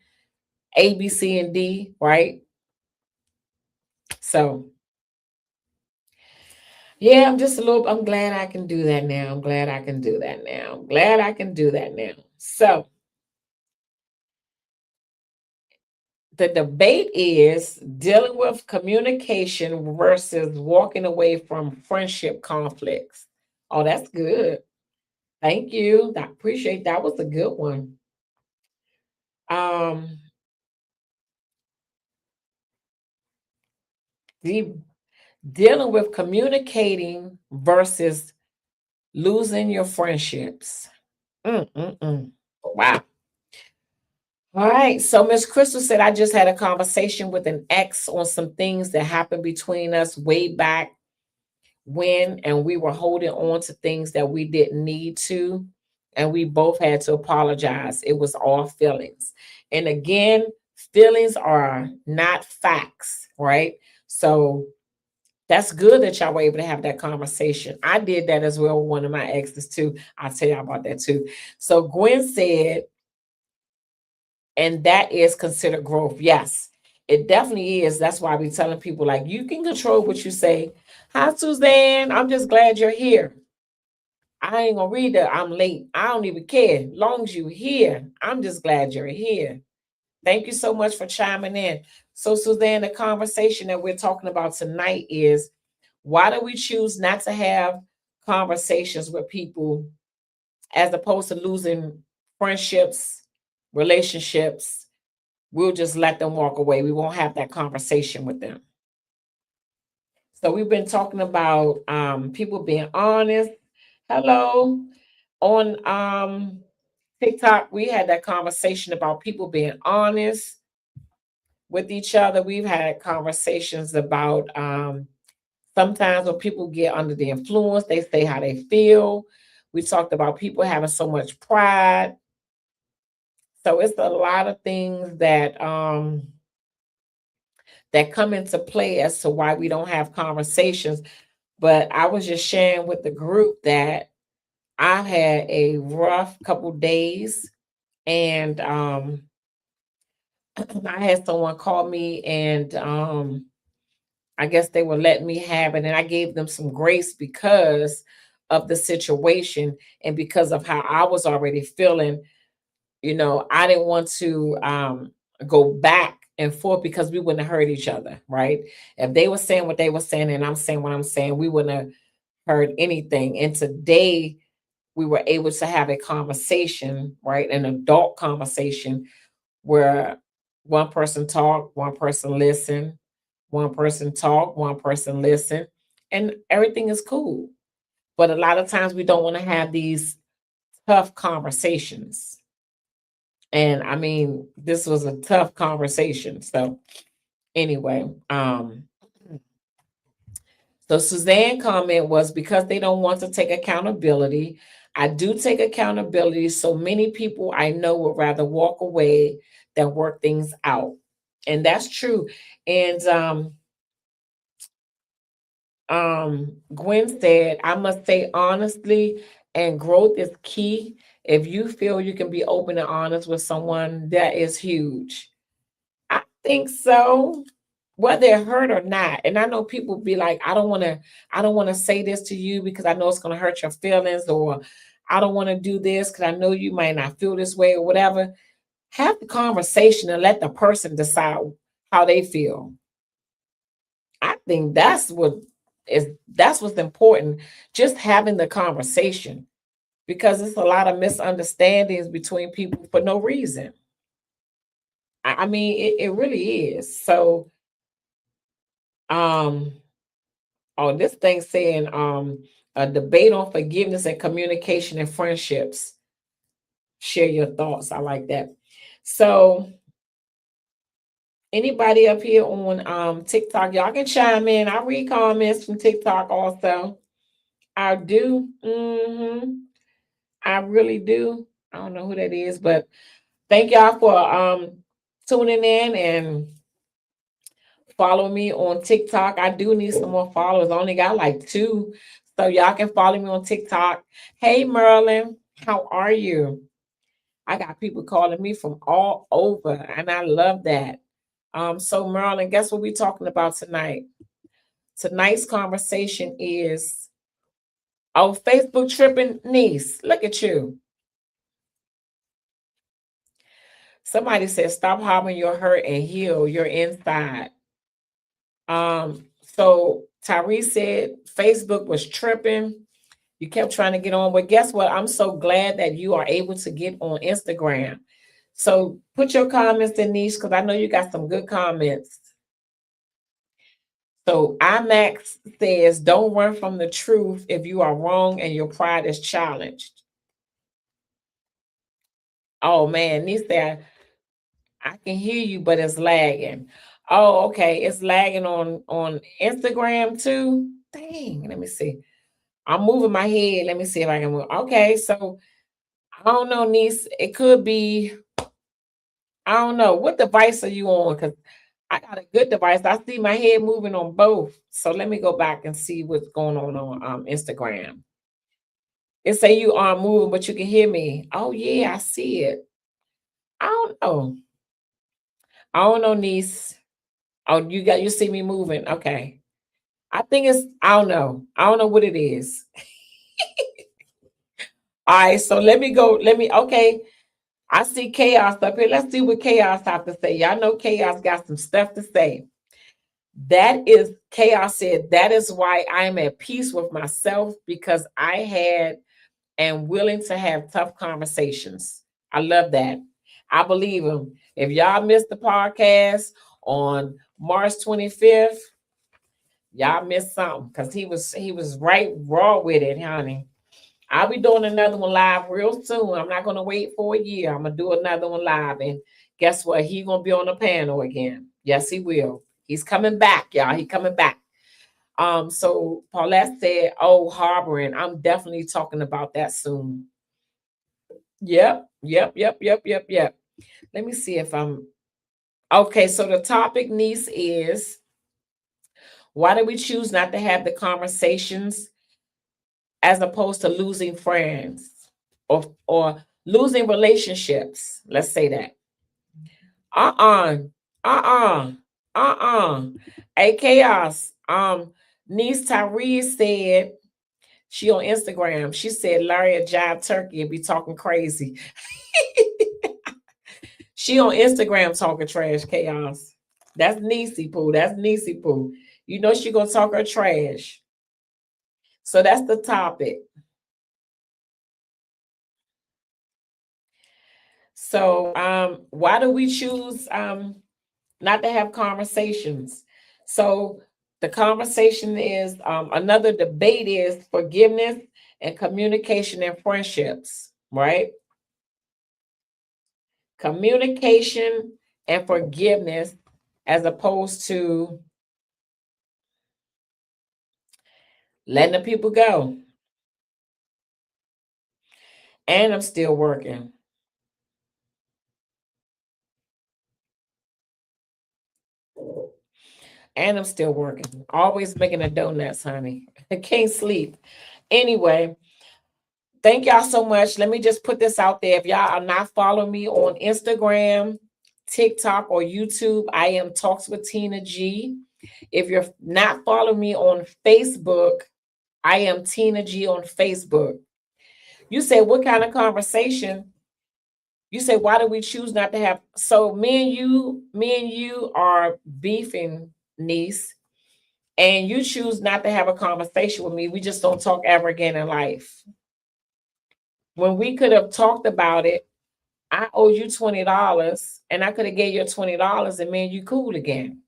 Speaker 1: A, B, C, and D," right? So yeah, I'm just a little. I'm glad I can do that now. I'm glad I can do that now. I'm glad I can do that now. So the debate is dealing with communication versus walking away from friendship conflicts. Oh, that's good. Thank you. I appreciate that. Was a good one. Um, de- Dealing with communicating versus losing your friendships. Mm-mm-mm. Wow. All right. So Miss Crystal said, I just had a conversation with an ex on some things that happened between us way back when, and we were holding on to things that we didn't need to. And we both had to apologize. It was all feelings. And again, feelings are not facts, right? So that's good that y'all were able to have that conversation. I did that as well with one of my exes too. I'll tell y'all about that too. So Gwen said, and that is considered growth. Yes, it definitely is. That's why I be telling people like you can control what you say. Hi, Suzanne. I'm just glad you're here. I ain't gonna read that. I'm late. I don't even care. Long as you here, I'm just glad you're here. Thank you so much for chiming in. So, Suzanne, the conversation that we're talking about tonight is why do we choose not to have conversations with people as opposed to losing friendships, relationships? We'll just let them walk away. We won't have that conversation with them. So we've been talking about people being honest. Hello. On TikTok, we had that conversation about people being honest with each other. We've had conversations about sometimes when people get under the influence, they say how they feel. We talked about people having so much pride. So it's a lot of things that come into play as to why we don't have conversations. But I was just sharing with the group that I had a rough couple days, and I had someone call me, and I guess they were letting me have it, and I gave them some grace because of the situation and because of how I was already feeling. I didn't want to go back and forth because we wouldn't have hurt each other, right? If they were saying what they were saying and I'm saying what I'm saying, we wouldn't have heard anything. And today we were able to have a conversation, right? An adult conversation where one person talked, one person listened, one person talk, one person listen, and everything is cool. But a lot of times we don't want to have these tough conversations. And I mean, this was a tough conversation. So anyway, so Suzanne comment was because they don't want to take accountability. I do take accountability. So many people I know would rather walk away than work things out. And that's true. And Gwen said, I must say honestly, and growth is key. If you feel you can be open and honest with someone, that is huge. I think so, whether they're hurt or not. And I know people be like, I don't want to say this to you because I know it's gonna hurt your feelings, or I don't want to do this because I know you might not feel this way or whatever. Have the conversation and let the person decide how they feel. I think that's what's important. Just having the conversation, because it's a lot of misunderstandings between people for no reason. I mean, it really is. So, um, oh, this thing saying, a debate on forgiveness and communication and friendships. Share your thoughts. I like that. So, anybody up here on TikTok, y'all can chime in. I read comments from TikTok also. I do. I really do. I don't know who that is, but thank y'all for tuning in and follow me on TikTok. I do need some more followers. I only got like 2. So y'all can follow me on TikTok. Hey Merlin, how are you? I got people calling me from all over, and I love that. So Merlin, guess what we're talking about tonight? Tonight's conversation is, oh, Facebook tripping niece. Look at you. Somebody said, stop harming your hurt and heal your inside. So Tyrese said Facebook was tripping. You kept trying to get on. But guess what? I'm so glad that you are able to get on Instagram. So put your comments, Denise, because I know you got some good comments. So IMAX says, don't run from the truth if you are wrong and your pride is challenged. Oh man, Niece said, I can hear you, but it's lagging. Oh, okay. It's lagging on Instagram too. Dang, let me see. I'm moving my head. Let me see if I can move. Okay, so I don't know, niece. It could be, I don't know. What device are you on? Because I got a good device. I see my head moving on both. So let me go back and see what's going on Instagram. It say you aren't moving, but you can hear me. Oh yeah, I see it. I don't know. I don't know, niece. Oh, you see me moving. Okay. I think it's, I don't know. I don't know what it is. All right, so let me go. Okay. I see Chaos up here. Let's see what Chaos have to say. Y'all know Chaos got some stuff to say. That is, Chaos said, that is why I am at peace with myself, because I had and willing to have tough conversations. I love that. I believe him. If y'all missed the podcast on March 25th, y'all missed something, because he was right raw with it, honey. I'll be doing another one live real soon. I'm not going to wait for a year. I'm going to do another one live. And guess what? He's going to be on the panel again. Yes, he will. He's coming back, y'all. He's coming back. So Paulette said, oh, harboring. I'm definitely talking about that soon. Yep. Let me see if I'm okay. So the topic, niece, is why do we choose not to have the conversations as opposed to losing friends or losing relationships? Let's say that. Uh-uh. Uh-uh. Uh-uh. Hey, Chaos. Niece Tyree said she on Instagram. She said Larry a jive turkey and be talking crazy. She on Instagram talking trash, Chaos. That's Niecy Poo. That's Niecy Poo. You know she gonna talk her trash. So that's the topic. So why do we choose not to have conversations? So the conversation is another debate is forgiveness and communication and friendships, right? Communication and forgiveness as opposed to letting the people go. And I'm still working. And I'm still working. Always making the donuts, honey. I can't sleep. Anyway, thank y'all so much. Let me just put this out there. If y'all are not following me on Instagram, TikTok, or YouTube, I am Talks with Tina G. If you're not following me on Facebook, I am Tina G on Facebook. You say, what kind of conversation? You say, why do we choose not to have? So me and you are beefing, niece, and you choose not to have a conversation with me. We just don't talk ever again in life. When we could have talked about it, I owe you $20 and I could have gave you $20 and me and you cool again.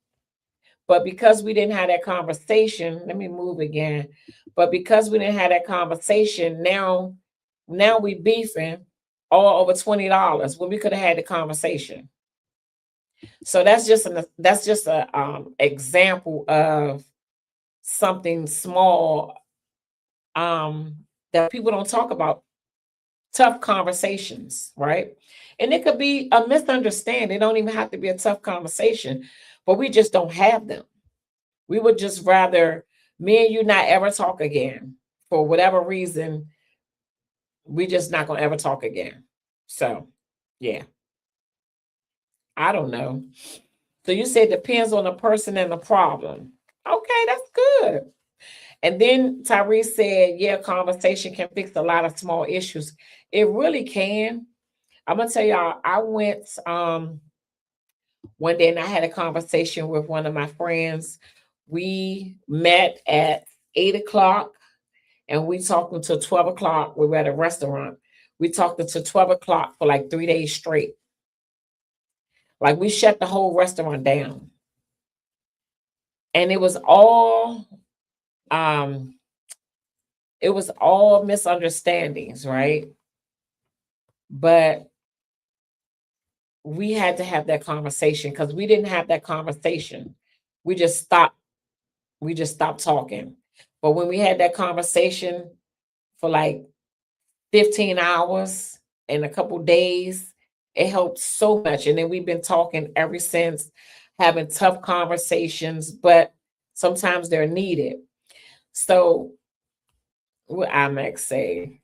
Speaker 1: But because we didn't have that conversation, let me move again. But because we didn't have that conversation, now we beefing all over $20 when we could have had the conversation. So that's just a example of something small that people don't talk about. Tough conversations, right? And it could be a misunderstanding. It don't even have to be a tough conversation, but we just don't have them. We would just rather me and you not ever talk again for whatever reason. We just not gonna ever talk again. So yeah, I don't know. So you said depends on the person and the problem. Okay, that's good. And then Tyrese said, yeah, conversation can fix a lot of small issues. It really can. I'm gonna tell y'all, I went one day and I had a conversation with one of my friends. We met at 8 o'clock and we talked until 12 o'clock. We were at a restaurant. We talked until 12 o'clock for like 3 days straight. Like we shut the whole restaurant down. And it was all misunderstandings, right? But we had to have that conversation because we didn't have that conversation. We just stopped talking. But when we had that conversation for like 15 hours and a couple days, it helped so much. And then we've been talking ever since, having tough conversations, but sometimes they're needed. So what I might say,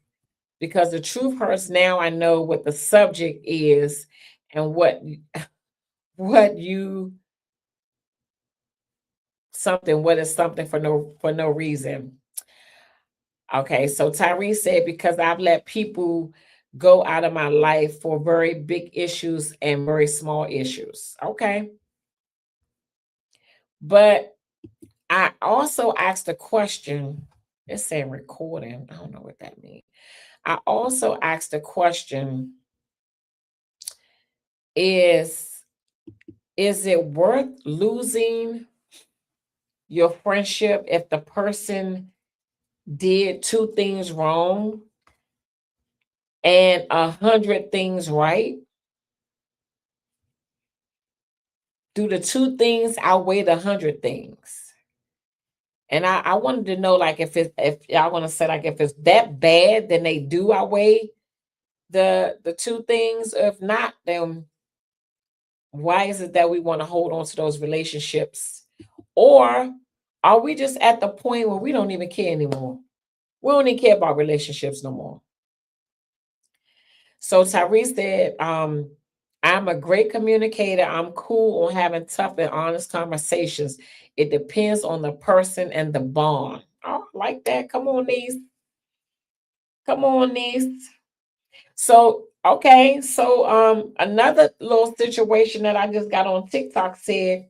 Speaker 1: because the truth hurts now, I know what the subject is and what you what is something for no reason. Okay, so Tyree said, because I've let people go out of my life for very big issues and very small issues. Okay. But I also asked a question. It's saying recording. I don't know what that means. I also asked a question, is it worth losing your friendship if the person did two things wrong? and 100 things right? Do the 2 things outweigh the 100 things? And I wanted to know, like, if y'all want to say, like, if it's that bad, then they do outweigh the 2 things. If not, then why is it that we want to hold on to those relationships? Or are we just at the point where we don't even care anymore? We don't even care about relationships no more. So Tyrese said, I'm a great communicator. I'm cool on having tough and honest conversations. It depends on the person and the bond. Oh, I like that. Come on, niece. Come on, niece. So, okay. So another little situation that I just got on TikTok said,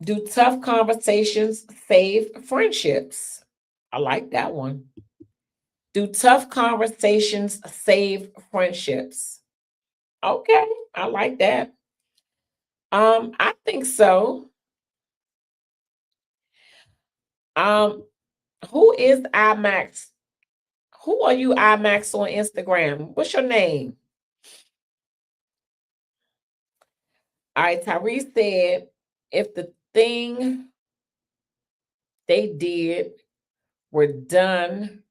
Speaker 1: do tough conversations save friendships? I like that one. Do tough conversations save friendships? Okay, I like that. I think so. Um, who is IMAX? Who are you, IMAX, on Instagram? What's your name? All right, Tyrese said, if the thing they did were done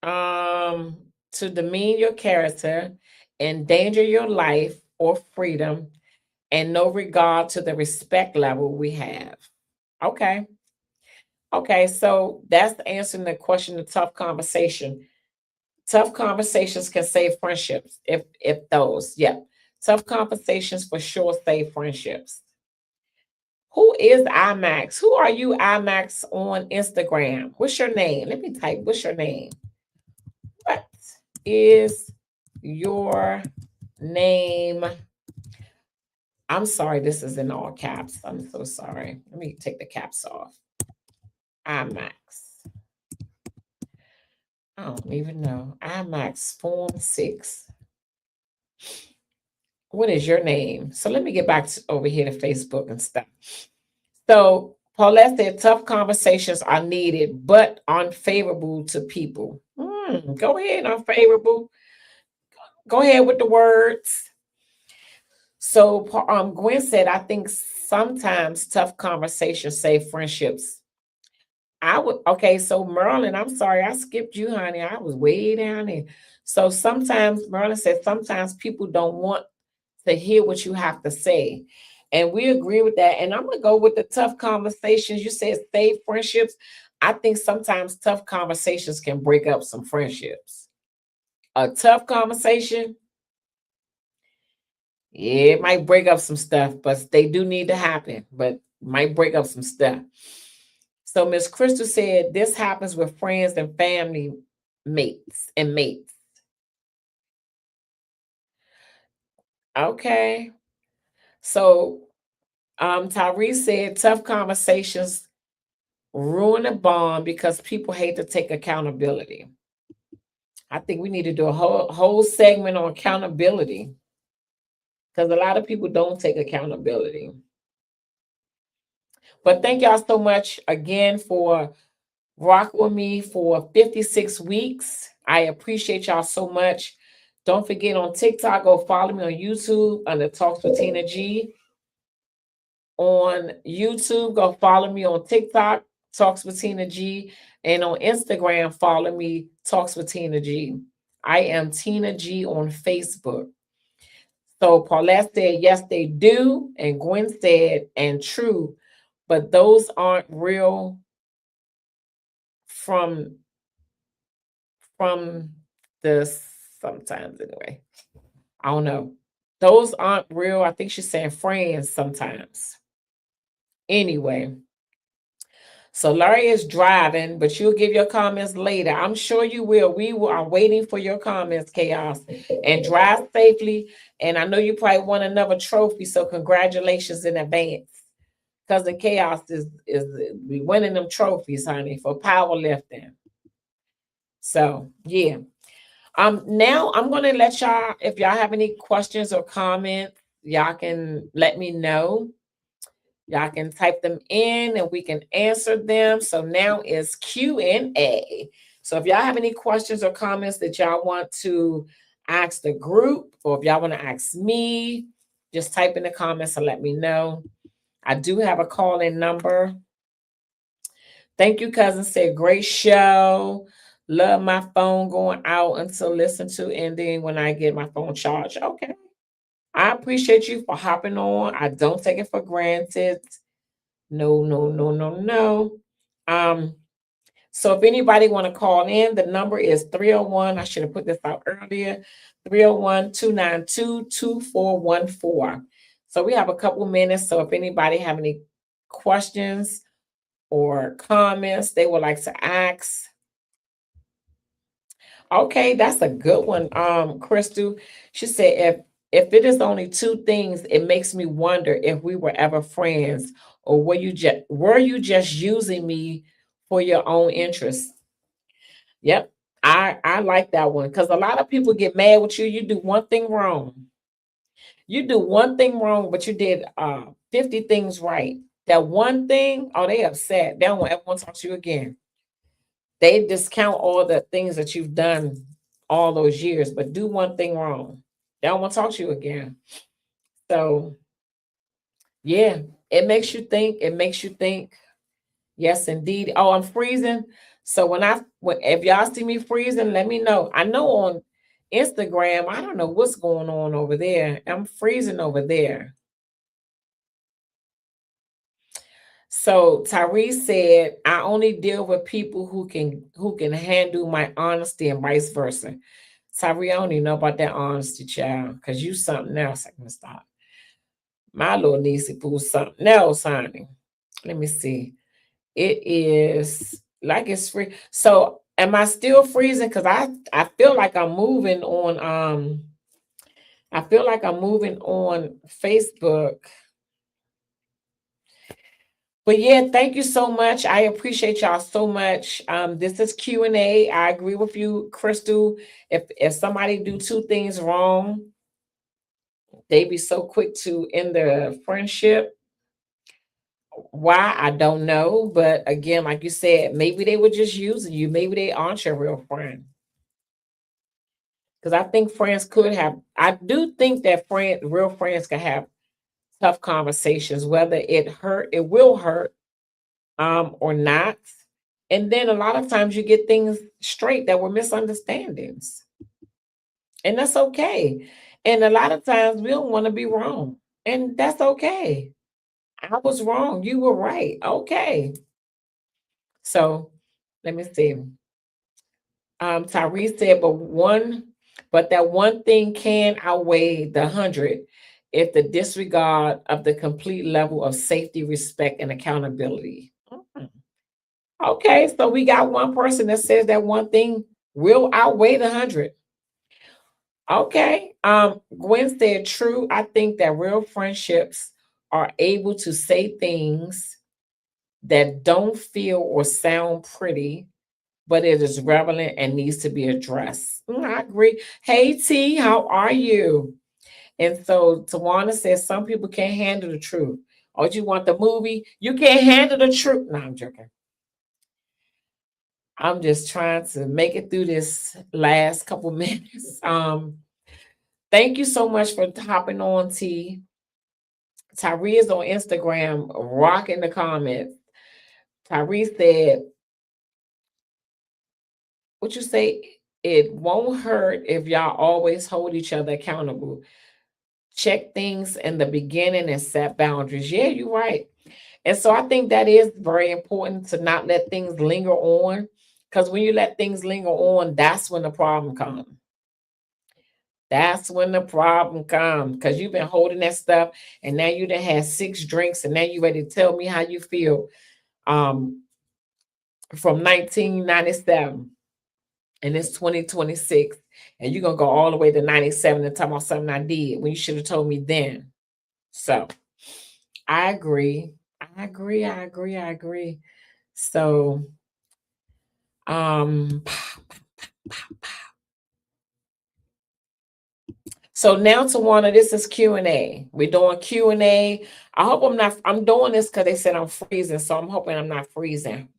Speaker 1: to demean your character, endanger your life or freedom, and no regard to the respect level we have. Okay. Okay, so that's answering the question of tough conversation. Tough conversations can save friendships if those, yeah. Tough conversations for sure save friendships. Who is IMAX? Who are you, IMAX, on Instagram? What's your name? Let me type. What's your name? What is your name? I'm sorry, this is in all caps. I'm so sorry. Let me take the caps off. IMAX. I don't even know. IMAX Form 6. What is your name? So let me get back over here to Facebook and stuff. So Paulette said tough conversations are needed, but unfavorable to people. Go ahead, unfavorable. Go ahead with the words. So Gwen said, I think sometimes tough conversations save friendships. I would, okay, so Merlin, I'm sorry, I skipped you, honey. I was way down there. So sometimes Merlin said sometimes people don't want to hear what you have to say. And we agree with that. And I'm gonna go with the tough conversations. You said save friendships. I think sometimes tough conversations can break up some friendships. A tough conversation, yeah, it might break up some stuff, but they do need to happen, but might break up some stuff. So Miss Crystal said this happens with friends and family mates. Okay. So Tyrese said tough conversations ruin a bond because people hate to take accountability. I think we need to do a whole segment on accountability because a lot of people don't take accountability. But thank y'all so much again for rocking with me for 56 weeks. I appreciate y'all so much. Don't forget, on TikTok, go follow me on YouTube under Talks with Tina G. On YouTube, go follow me on TikTok, Talks with Tina G. And on Instagram, follow me, Talks with Tina G. I am Tina G on Facebook. So Paulette said, yes, they do. And Gwen said, and true, but those aren't real from the sometimes anyway. I don't know. Those aren't real. I think she's saying friends sometimes. Anyway. So Larry is driving, but you'll give your comments later. I'm sure you will. Are waiting for your comments, Chaos. And drive safely. And I know you probably won another trophy, so congratulations in advance. Cousin Chaos is we winning them trophies, honey, for powerlifting. So yeah. Now I'm gonna let y'all, if y'all have any questions or comments, y'all can let me know. Y'all can type them in and we can answer them. So now is Q&A. So if y'all have any questions or comments that y'all want to ask the group, or if y'all want to ask me, just type in the comments and let me know. I do have a call-in number. Thank you, cousin. Said great show. Love my phone going out until listen to ending when I get my phone charged. Okay. I appreciate you for hopping on. I don't take it for granted. No, no, no, no, no. So if anybody want to call in, the number is 301. I should have put this out earlier. 301-292-2414. So we have a couple minutes. So if anybody have any questions or comments they would like to ask. Okay, that's a good one. Crystal. She said if it is only two things, it makes me wonder if we were ever friends, or were you just using me for your own interest? Yep. I like that one because a lot of people get mad with you. You do one thing wrong. You do one thing wrong, but you did 50 things right. That one thing, oh, they upset. They don't ever want to talk to you again. They discount all the things that you've done all those years, but do one thing wrong. They don't want to talk to you again. So yeah, it makes you think. It makes you think. Yes, indeed. Oh, I'm freezing. So if y'all see me freezing, let me know. I know on Instagram, I don't know what's going on over there. I'm freezing over there. So Tyrese said, I only deal with people who can handle my honesty and vice versa. Tyree, I don't even know about that honesty, child, because you something else. I can stop. My little niece pulls something else, honey. Let me see. It is like it's free. So am I still freezing? Because I feel like I'm moving on I feel like I'm moving on Facebook. But yeah, thank you so much. I appreciate y'all so much. This is Q&A. I agree with you, Crystal. If somebody do two things wrong, they be so quick to end the friendship. Why? I don't know. But again, like you said, maybe they were just using you. Maybe they aren't your real friend. Because I think friends could have, I do think that real friends can have tough conversations, whether it will hurt, or not. And then a lot of times you get things straight that were misunderstandings. And that's okay. And a lot of times we don't want to be wrong. And that's okay. I was wrong. You were right. Okay. So let me see. Tyrese said, but that one thing can outweigh the 100 if the disregard of the complete level of safety, respect, and accountability. Okay, so we got one person that says that one thing will outweigh the 100. Okay. Gwen said, true. I think that real friendships are able to say things that don't feel or sound pretty, but it is relevant and needs to be addressed. I agree. Hey T, how are you? And so Tawana says some people can't handle the truth. Oh, you want the movie? You can't handle the truth. No, I'm joking. I'm just trying to make it through this last couple minutes. Thank you so much for hopping on, T. Tyree is on Instagram, rocking the comments. Tyree said, what you say? It won't hurt if y'all always hold each other accountable. Check things in the beginning and set boundaries. Yeah, you're right. And so I think that is very important to not let things linger on. Because when you let things linger on, that's when the problem comes. That's when the problem comes. Because you've been holding that stuff and now you done had 6 drinks and now you ready to tell me how you feel from 1997 and it's 2026. And you're going to go all the way to 97 and talk about something I did when you should have told me then. So I agree. I agree. I agree. I agree. So, So now, Tawana, this is Q&A. We're doing Q&A. I hope I'm doing this because they said I'm freezing, so I'm hoping I'm not freezing.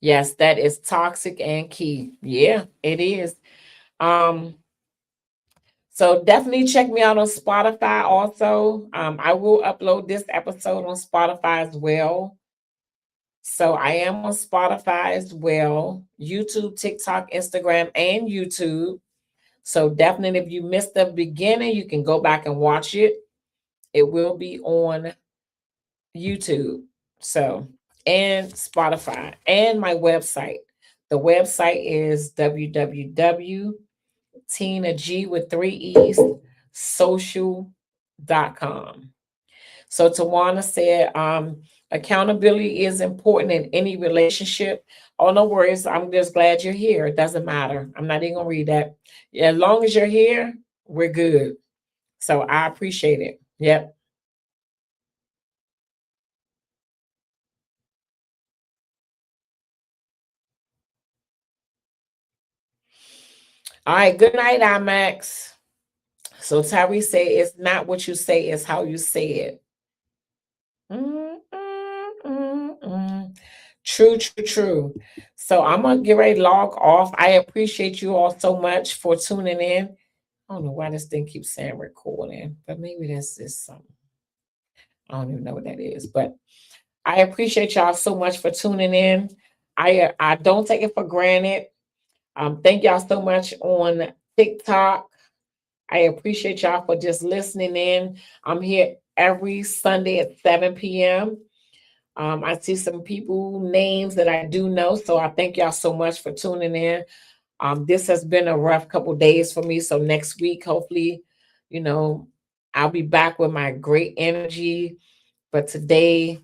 Speaker 1: Yes, that is toxic and key. Yeah, it is. So definitely check me out on Spotify also. I will upload this episode on Spotify as well. So I am on Spotify as well, YouTube, TikTok, Instagram, and YouTube. So definitely, if you missed the beginning, you can go back and watch it. It will be on YouTube. So, and Spotify and my website. The website is www.tinag with 3 E's social.com. So Tawana said, accountability is important in any relationship. Oh, no worries. I'm just glad you're here. It doesn't matter. I'm not even gonna read that. As long as you're here, we're good. So I appreciate it. Yep. All right. Good night, IMAX. So Tyree said, it's not what you say, it's how you say it. Mm, mm, mm, mm. True, true, true. So I'm gonna get ready to log off. I appreciate you all so much for tuning in. I don't know why this thing keeps saying recording, but maybe that's just something. I don't even know what that is, but I appreciate y'all so much for tuning in. I don't take it for granted. Thank y'all so much on TikTok. I appreciate y'all for just listening in. I'm here every Sunday at 7 p.m. I see some people names that I do know, so I thank y'all so much for tuning in. This has been a rough couple days for me. So next week, hopefully, you know, I'll be back with my great energy. But today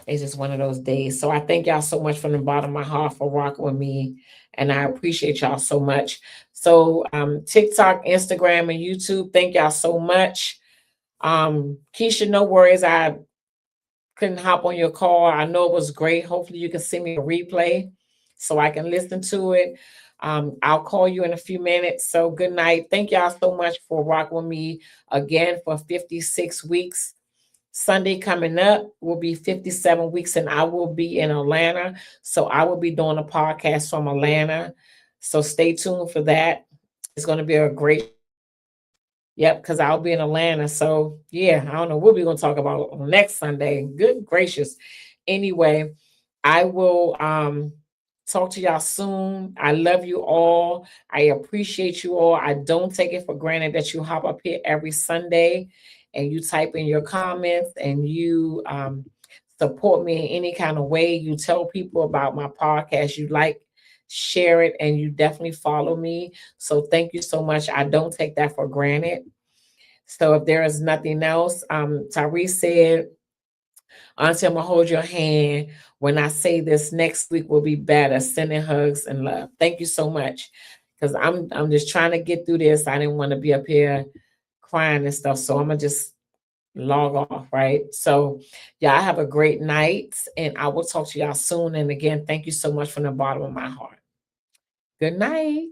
Speaker 1: is just one of those days. So I thank y'all so much from the bottom of my heart for rocking with me. And I appreciate y'all so much. So TikTok, Instagram, and YouTube, thank y'all so much. Keisha, no worries. I couldn't hop on your call. I know it was great. Hopefully you can send me a replay so I can listen to it. I'll call you in a few minutes. So good night. Thank y'all so much for rocking with me again for 56 weeks. Sunday coming up will be 57 weeks, and I will be in Atlanta. So I will be doing a podcast from Atlanta. So stay tuned for that. It's going to be a great. Yep, because I'll be in Atlanta. So yeah, I don't know what we're gonna talk about on next Sunday. Good gracious. Anyway, I will talk to y'all soon. I love you all. I appreciate you all. I don't take it for granted that you hop up here every Sunday and you type in your comments and you support me in any kind of way. You tell people about my podcast. You like, share it, and you definitely follow me. So thank you so much. I don't take that for granted. So if there is nothing else, Tyrese said, Auntie, I'm gonna hold your hand. When I say this next week will be better, sending hugs and love. Thank you so much. Because I'm just trying to get through this. I didn't want to be up here crying and stuff. So I'm gonna just log off, right? So y'all have a great night and I will talk to y'all soon. And again, thank you so much from the bottom of my heart. Good night.